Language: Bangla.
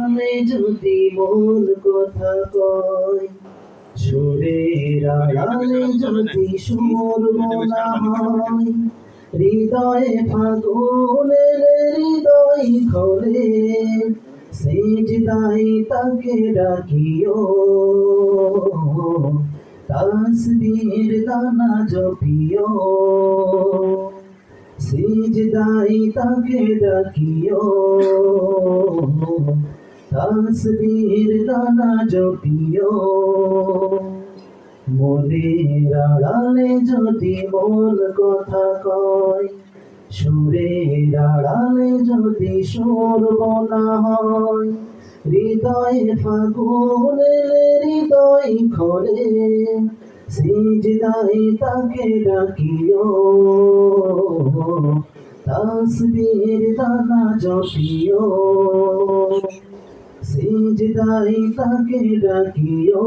আড়ালে যদি মন কথা কয়, সুরের আড়ালে যদি সুর বলা হয়, হৃদয়ে ফাগুনে হৃদয় খোলে, সিজদায় তাকে ডাকিও, তাসবির দানা জপিও, সিজদায় তাকে ডাকিও, তাসবির দানা জপিও। মনের আড়ালে যদি মন কথা কয়, সুরের আড়ালে যদি সুর বলা হয়, হৃদয়ে ফাগুনে হৃদয় খোলে, সিজদায় তাকে ডাকিও, তাসবির দানা জপিও, সিজদায় তাকে ডাকিও।